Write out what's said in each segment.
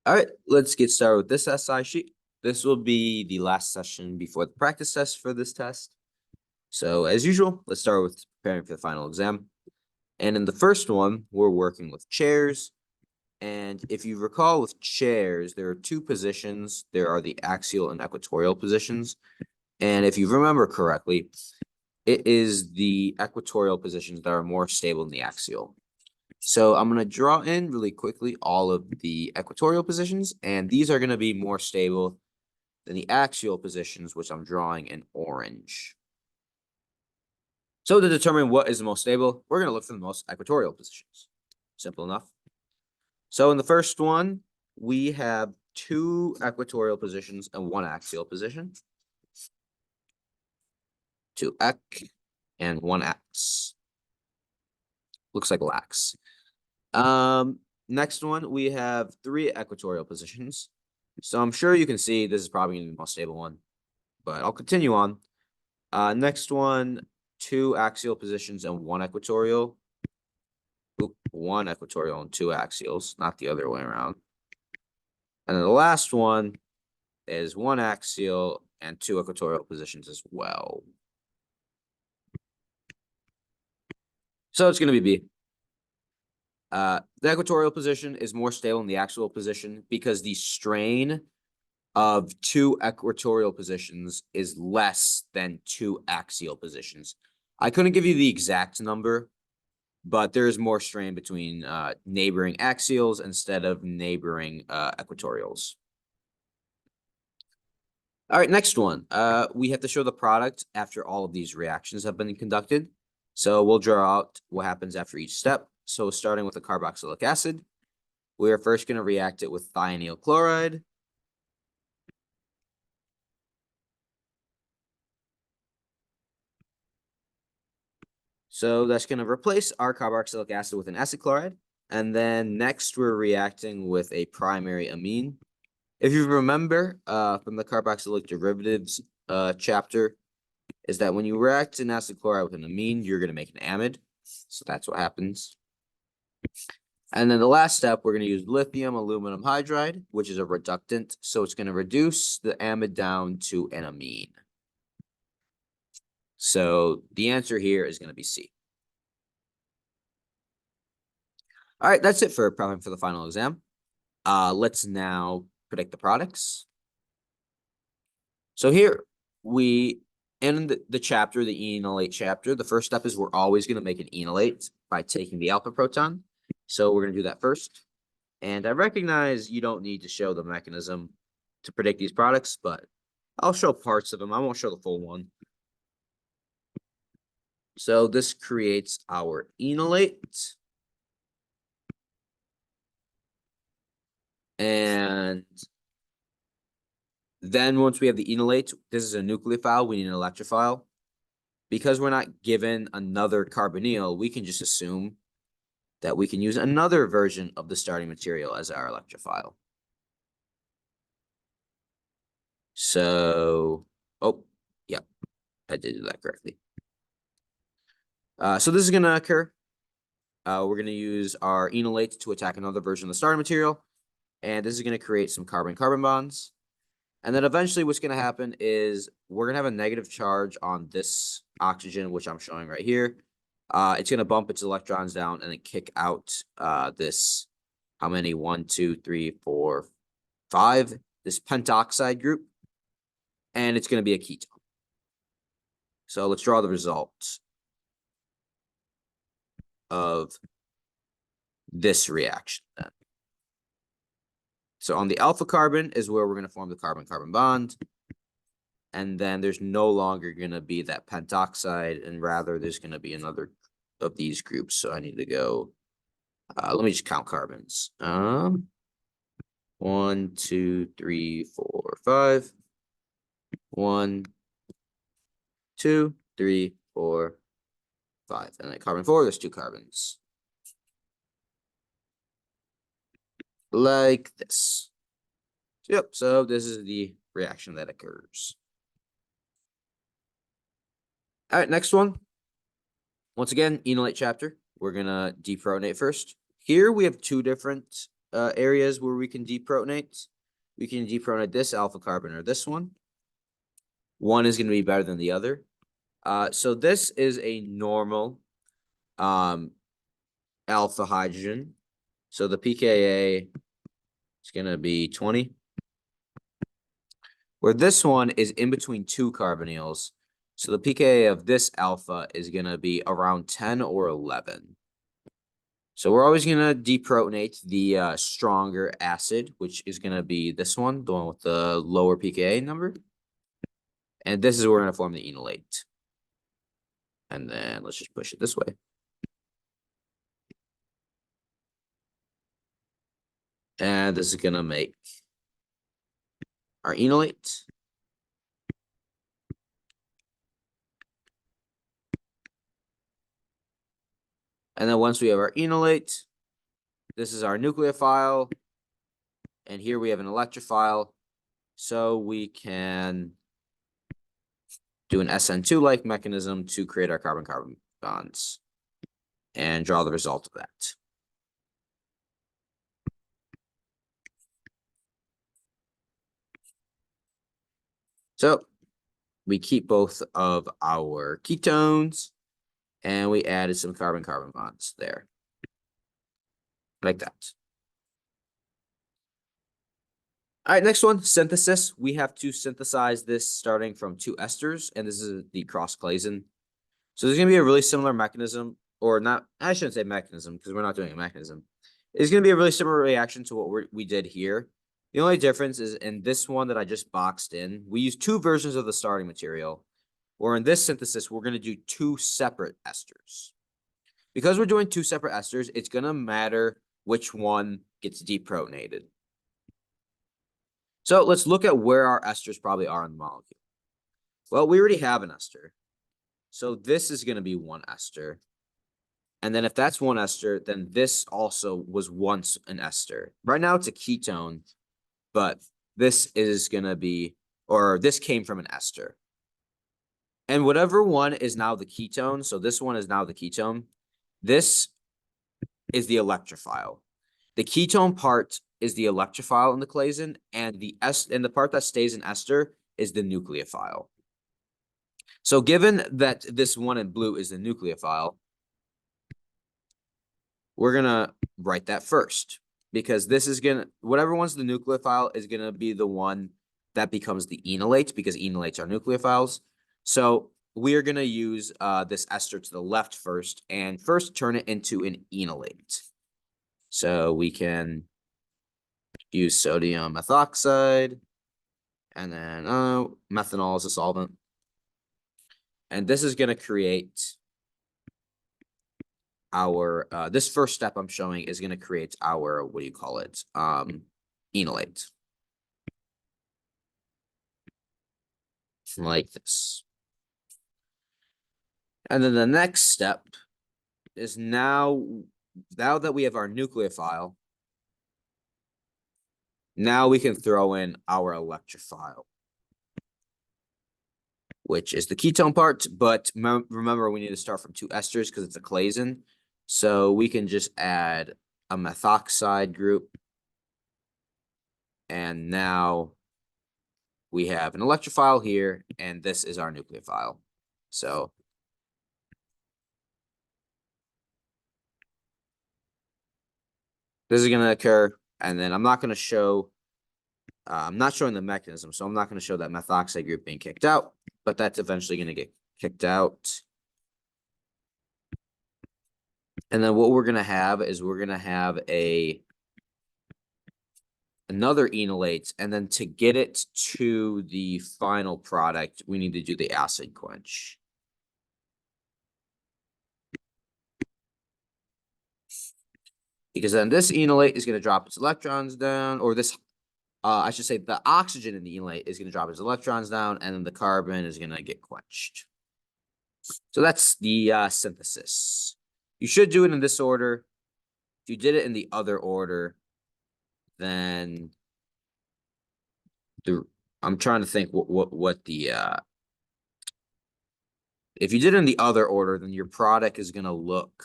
All right, let's get started with this SI sheet. This will be the last session before the practice test for this test. So as usual, let's start with preparing for the final exam. And in the first one, we're working with chairs. And if you recall with chairs, there are two positions. There are the axial and equatorial positions. And if you remember correctly, it is the equatorial positions that are more stable than the axial. So I'm going to draw in really quickly all of the equatorial positions, and these are going to be more stable than the axial positions, which I'm drawing in orange. So to determine what is the most stable, we're going to look for the most equatorial positions. Simple enough. So in the first one, we have two equatorial positions and one axial position. Two ek and one x. Looks like lax. Next one, we have three equatorial positions. So I'm sure you can see this is probably going to be the most stable one, but I'll continue on. Next one, two axial positions and one equatorial. One equatorial and two axials, not the other way around. And then the last one is one axial and two equatorial positions as well. So it's going to be B. The equatorial position is more stable than the axial position because the strain of two equatorial positions is less than two axial positions. I couldn't give you the exact number, but there is more strain between neighboring axials instead of neighboring equatorials. All right, next one. We have to show the product after all of these reactions have been conducted. So we'll draw out what happens after each step. So starting with the carboxylic acid, we are first going to react it with thionyl chloride. So that's going to replace our carboxylic acid with an acid chloride. And then next we're reacting with a primary amine. If you remember from the carboxylic derivatives chapter, is that when you react an acid chloride with an amine, you're going to make an amide. So that's what happens. And then the last step, we're going to use lithium aluminum hydride, which is a reductant. So it's going to reduce the amide down to an amine. So the answer here is going to be C. All right, that's it for prepping for the final exam. Let's now predict the products. So here we end the chapter, the enolate chapter. The first step is we're always going to make an enolate by taking the alpha proton. So we're going to do that first. And I recognize you don't need to show the mechanism to predict these products, but I'll show parts of them. I won't show the full one. So this creates our enolate. And then once we have the enolate, this is a nucleophile. We need an electrophile. Because we're not given another carbonyl, we can just assume that we can use another version of the starting material as our electrophile. So, yeah, I did do that correctly. So this is going to occur. We're going to use our enolate to attack another version of the starting material. And this is going to create some carbon-carbon bonds. And then eventually what's going to happen is we're going to have a negative charge on this oxygen, which I'm showing right here. It's going to bump its electrons down and then kick out this, how many? 1, 2, 3, 4, 5, this pentoxide group. And it's going to be a ketone. So let's draw the result of this reaction then. So on the alpha carbon is where we're going to form the carbon-carbon bond. And then there's no longer going to be that pentoxide, and rather there's going to be another of these groups. So I need to go, let me just count carbons. 1, 2, 3, 4, 5. 1, 2, 3, 4, 5. And then carbon 4, there's 2 carbons. Like this. Yep, so this is the reaction that occurs. All right, next one. Once again, enolate chapter. We're going to deprotonate first. Here we have two different areas where we can deprotonate. We can deprotonate this alpha carbon or this one. One is going to be better than the other. So this is a normal alpha hydrogen. So the pKa is going to be 20. Where this one is in between two carbonyls. So the pKa of this alpha is going to be around 10 or 11. So we're always going to deprotonate the stronger acid, which is going to be this one, the one with the lower pKa number. And this is where we're going to form the enolate. And then let's just push it this way. And this is going to make our enolate. And then once we have our enolate, this is our nucleophile. And here we have an electrophile. So we can do an SN2-like mechanism to create our carbon-carbon bonds and draw the result of that. So we keep both of our ketones and we added some carbon-carbon bonds there, like that. All right, next one, synthesis. We have to synthesize this starting from two esters, and this is the cross-Claisen. So there's going to be a really similar mechanism, or not, I shouldn't say mechanism because we're not doing a mechanism. It's going to be a really similar reaction to what we did here. The only difference is in this one that I just boxed in, we use two versions of the starting material, or in this synthesis, we're going to do two separate esters. Because we're doing two separate esters, it's going to matter which one gets deprotonated. So let's look at where our esters probably are in the molecule. Well, we already have an ester. So this is going to be one ester. And then if that's one ester, then this also was once an ester. Right now it's a ketone, but this is going to be, or this came from an ester. And whatever one is now the ketone, so this one is now the ketone, this is the electrophile. The ketone part is the electrophile in the Claisen, and the part that stays in ester is the nucleophile. So given that this one in blue is the nucleophile, we're gonna write that first because this is gonna, whatever one's the nucleophile is gonna be the one that becomes the enolate because enolates are nucleophiles. So we are gonna use this ester to the left first and first turn it into an enolate. So we can use sodium methoxide and then methanol as a solvent. And this is gonna create our, this first step I'm showing is going to create our, what do you call it? Enolate. Like this. And then the next step is now that we have our nucleophile, now we can throw in our electrophile, which is the ketone part, but remember we need to start from two esters because it's a Claisen. So we can just add a methoxide group. And now we have an electrophile here, and this is our nucleophile. So this is going to occur, and then I'm not going to show, I'm not showing the mechanism, so I'm not going to show that methoxide group being kicked out, but that's eventually going to get kicked out. And then what we're going to have is we're going to have another enolate, and then to get it to the final product, we need to do the acid quench. Because then this enolate is going to drop its electrons down, or this, I should say the oxygen in the enolate is going to drop its electrons down, and then the carbon is going to get quenched. So that's the synthesis. You should do it in this order. If you did it in the other order, then I'm trying to think what the if you did it in the other order, then your product is going to look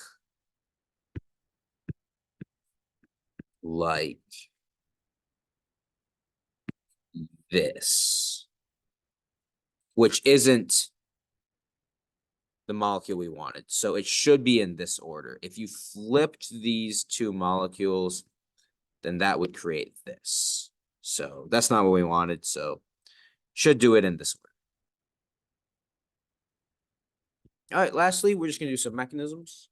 like this, which isn't the molecule we wanted. So it should be in this order. If you flipped these two molecules, then that would create this. So that's not what we wanted. So should do it in this order. All right, lastly, we're just gonna do some mechanisms.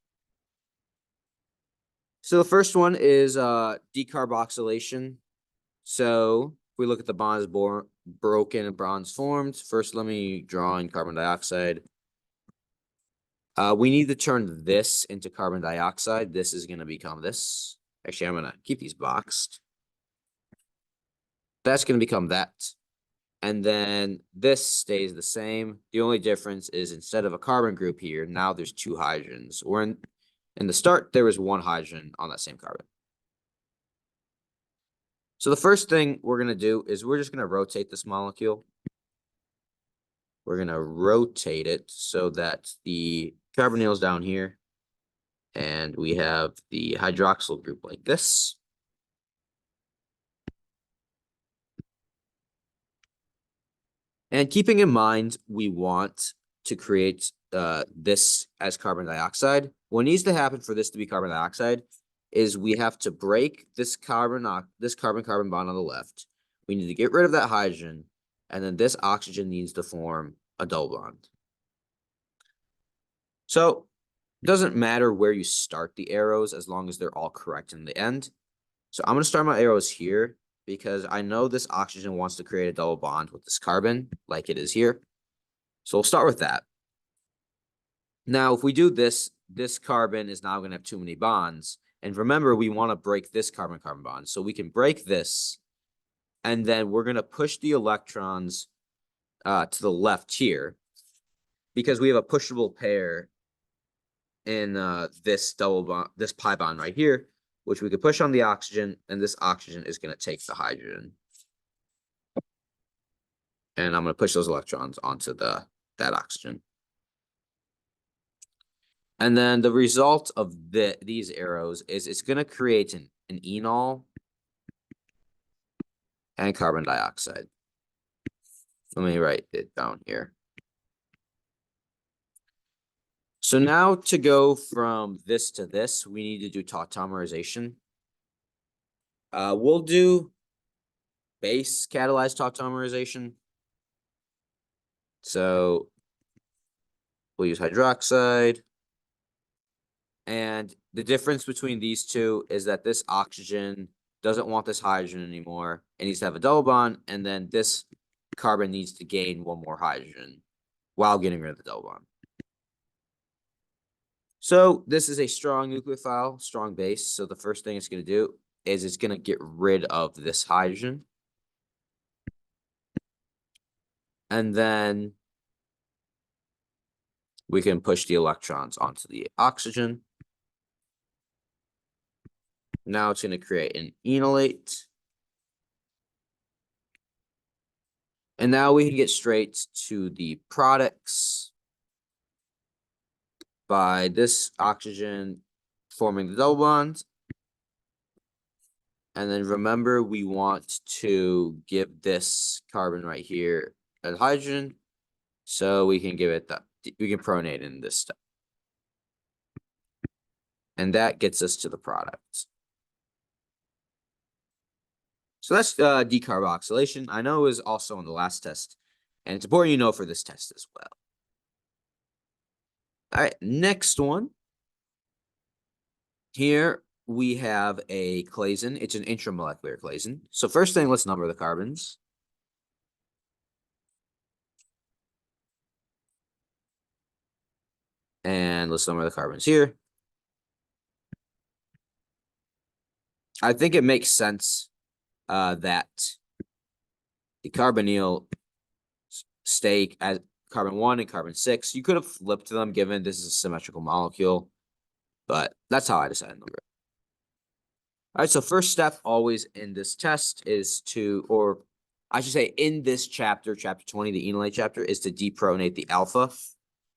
So the first one is decarboxylation. So if we look at the bonds broken and bonds formed, first let me draw in carbon dioxide. We need to turn this into carbon dioxide. This is going to become this. Actually, I'm going to keep these boxed. That's going to become that. And then this stays the same. The only difference is instead of a carbon group here, now there's two hydrogens. Or in the start, there was one hydrogen on that same carbon. So the first thing we're going to do is we're just going to rotate this molecule. We're going to rotate it so that the carbonyl is down here. And we have the hydroxyl group like this. And keeping in mind, we want to create this as carbon dioxide. What needs to happen for this to be carbon dioxide is we have to break this carbon-carbon bond on the left. We need to get rid of that hydrogen, and then this oxygen needs to form a double bond. So it doesn't matter where you start the arrows as long as they're all correct in the end. So I'm going to start my arrows here because I know this oxygen wants to create a double bond with this carbon like it is here. So we'll start with that. Now, if we do this, this carbon is now going to have too many bonds. And remember, we want to break this carbon-carbon bond. So we can break this, and then we're going to push the electrons to the left here because we have a pushable pair in this double bond, this pi bond right here, which we could push on the oxygen, and this oxygen is going to take the hydrogen. And I'm going to push those electrons onto that oxygen. And then the result of these arrows is it's going to create an enol and carbon dioxide. Let me write it down here. So now to go from this to this, we need to do tautomerization. We'll do base catalyzed tautomerization. So we'll use hydroxide. And the difference between these two is that this oxygen doesn't want this hydrogen anymore. It needs to have a double bond, and then this carbon needs to gain one more hydrogen while getting rid of the double bond. So this is a strong nucleophile, strong base. So the first thing it's going to do is it's going to get rid of this hydrogen. And then we can push the electrons onto the oxygen. Now it's going to create an enolate. And now we can get straight to the products by this oxygen forming the double bond. And then remember, we want to give this carbon right here a hydrogen. So we can give it that, we can pronate in this step. And that gets us to the product. So that's decarboxylation. I know it was also in the last test, and it's important you know for this test as well. All right, next one. Here we have a claisen. It's an intramolecular claisen. So first thing, let's number the carbons. And let's number the carbons here. I think it makes sense that the carbonyl stay as carbon 1 and carbon 6. You could have flipped them given this is a symmetrical molecule, but that's how I decided to number it. All right, so first step always in this test is to, or I should say in this chapter, chapter 20, the enolate chapter, is to depronate the alpha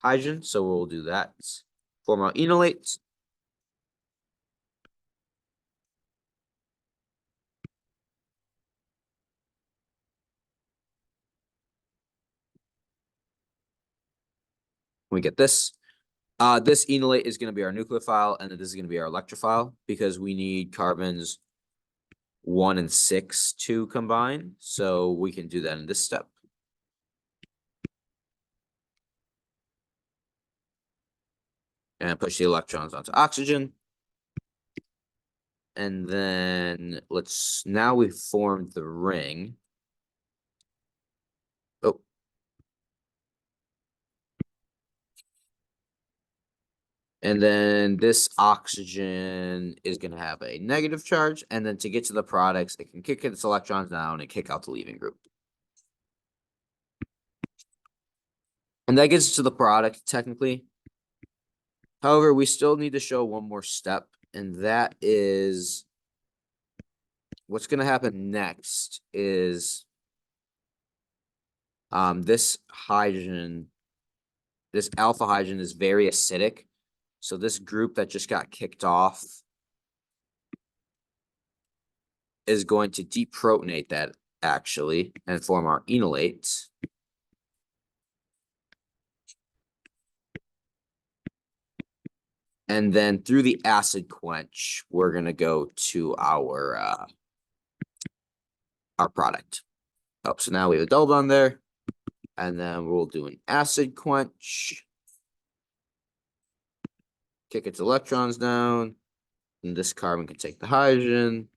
hydrogen. So we'll do that. Form our enolate. We get this. This enolate is going to be our nucleophile, and this is going to be our electrophile because we need carbons 1 and 6 to combine. So we can do that in this step. And push the electrons onto oxygen. And then now we've formed the ring. Oh. And then this oxygen is going to have a negative charge. And then to get to the products, it can kick its electrons down and kick out the leaving group. And that gets to the product, technically. However, we still need to show one more step, and that is what's going to happen next is this hydrogen, this alpha hydrogen is very acidic. So this group that just got kicked off is going to deprotonate that actually and form our enolate. And then through the acid quench, we're going to go to our product. Oh, so now we have a double bond there. And then we'll do an acid quench. Kick its electrons down. And this carbon can take the hydrogen.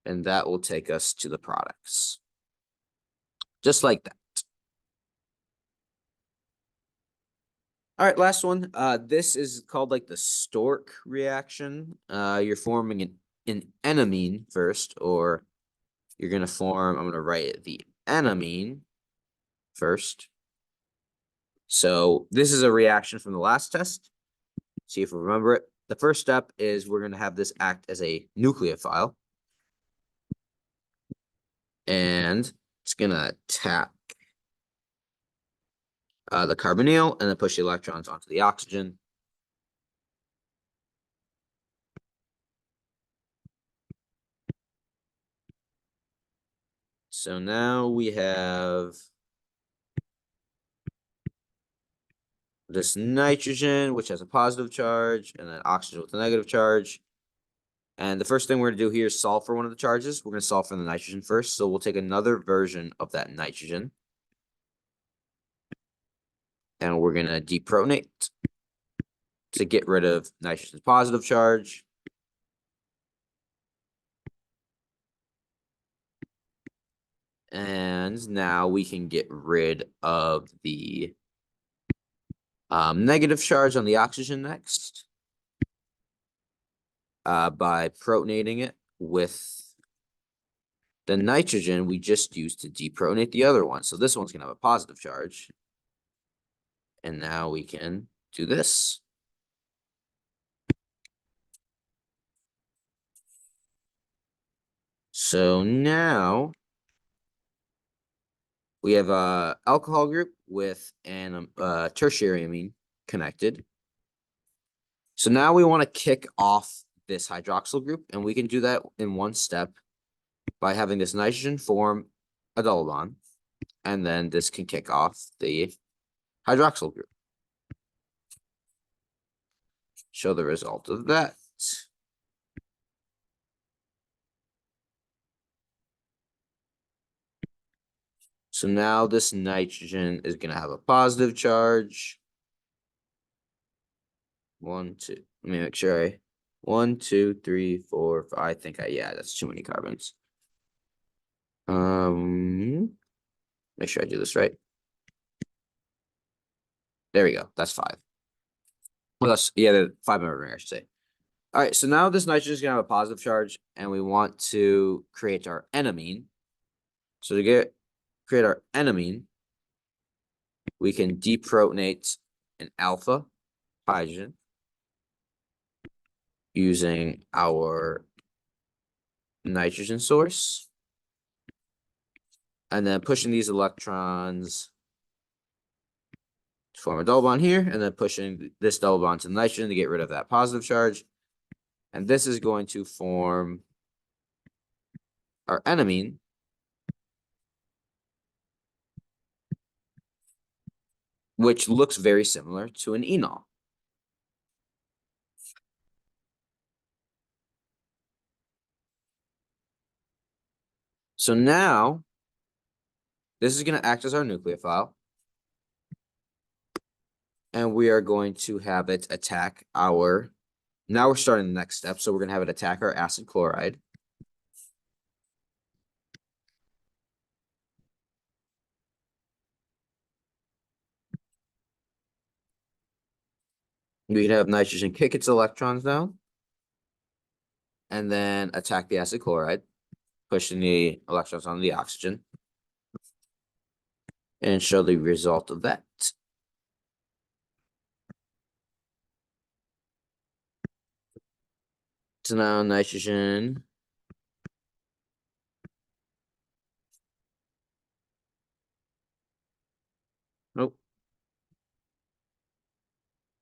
And that will take us to the products. Just like that. All right, last one. This is called like the Stork reaction. You're forming an enamine first, or you're going to form, I'm going to write it, the enamine first. So this is a reaction from the last test. See if we remember it. The first step is we're going to have this act as a nucleophile. And it's going to attack the carbonyl and then push the electrons onto the oxygen. So now we have this nitrogen, which has a positive charge, and then oxygen with a negative charge. And the first thing we're going to do here is solve for one of the charges. We're going to solve for the nitrogen first. So we'll take another version of that nitrogen. And we're going to deprotonate to get rid of nitrogen's positive charge. And now we can get rid of the negative charge on the oxygen next by protonating it with the nitrogen we just used to deprotonate the other one. So this one's going to have a positive charge. And now we can do this. So now we have a alcohol group with an tertiary amine connected. So now we want to kick off this hydroxyl group, and we can do that in one step by having this nitrogen form a double bond, and then this can kick off the hydroxyl group. Show the result of that. So now this nitrogen is going to have a positive charge. 1, 2. Let me make sure 1, 2, 3, 4, 5. I think yeah, that's too many carbons. Make sure I do this right. There we go. That's 5. Well, that's the 5-member ring, I should say. All right, so now this nitrogen is gonna have a positive charge, and we want to create our enamine. So to create our enamine, we can deprotonate an alpha hydrogen using our nitrogen source, and then pushing these electrons to form a double bond here, and then pushing this double bond to the nitrogen to get rid of that positive charge. And this is going to form our enamine. which looks very similar to an enol. So now, this is going to act as our nucleophile. And we are going to have it attack our, now we're starting the next step. So we're going to have it attack our acid chloride. We can have nitrogen kick its electrons down. And then attack the acid chloride, pushing the electrons onto the oxygen. And show the result of that. So now nitrogen nope.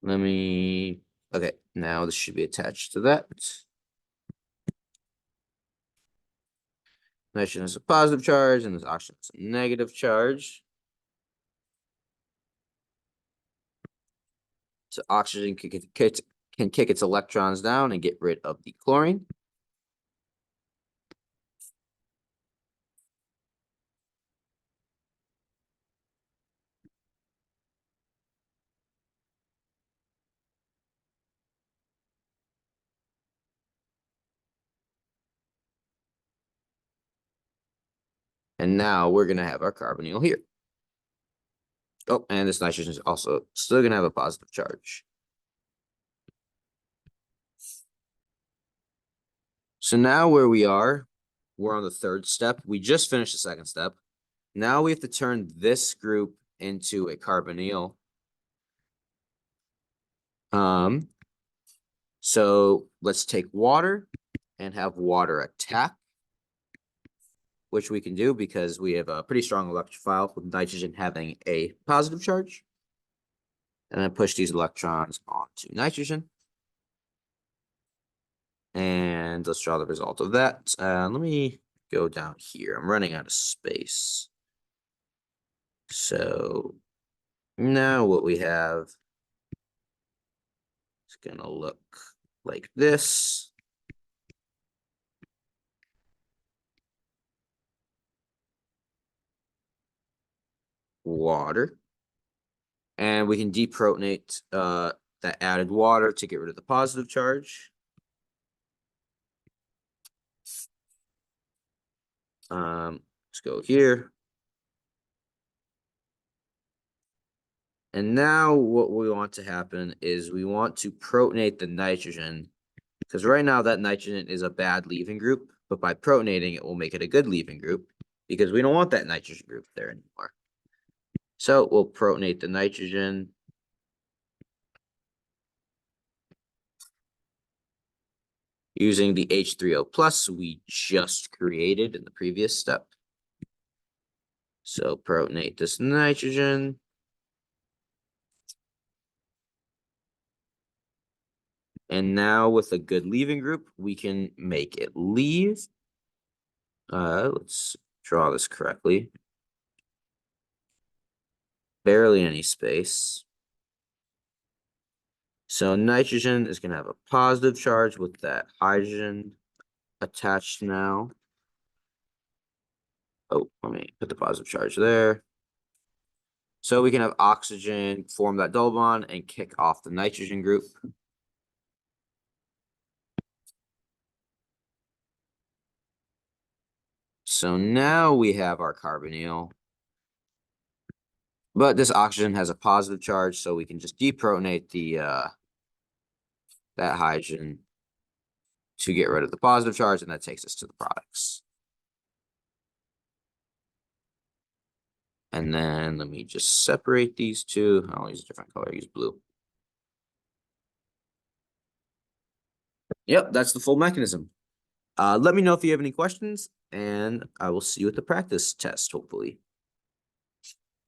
Okay, now this should be attached to that. Nitrogen has a positive charge and this oxygen has a negative charge. So oxygen can kick its electrons down and get rid of the chlorine. And now we're going to have our carbonyl here. Oh, and this nitrogen is also still going to have a positive charge. So now where we are, we're on the third step. We just finished the second step. Now we have to turn this group into a carbonyl. So let's take water and have water attack, which we can do because we have a pretty strong electrophile with nitrogen having a positive charge. And then push these electrons onto nitrogen. And let's draw the result of that. Let me go down here. I'm running out of space. So now what we have is going to look like this. Water. And we can deprotonate that added water to get rid of the positive charge. Let's go here. And now what we want to happen is we want to protonate the nitrogen, because right now that nitrogen is a bad leaving group, but by protonating it will make it a good leaving group because we don't want that nitrogen group there anymore. So we'll protonate the nitrogen. Using the H3O plus we just created in the previous step. So protonate this nitrogen. And now with a good leaving group, we can make it leave. Let's draw this correctly. Barely any space. So nitrogen is going to have a positive charge with that hydrogen attached now. Oh, let me put the positive charge there. So we can have oxygen form that double bond and kick off the nitrogen group. So now we have our carbonyl. But this oxygen has a positive charge, so we can just deprotonate the that hydrogen to get rid of the positive charge, and that takes us to the products. And then let me just separate these two. I'll use a different color, use blue. Yep, that's the full mechanism. Let me know if you have any questions, and I will see you at the practice test, hopefully.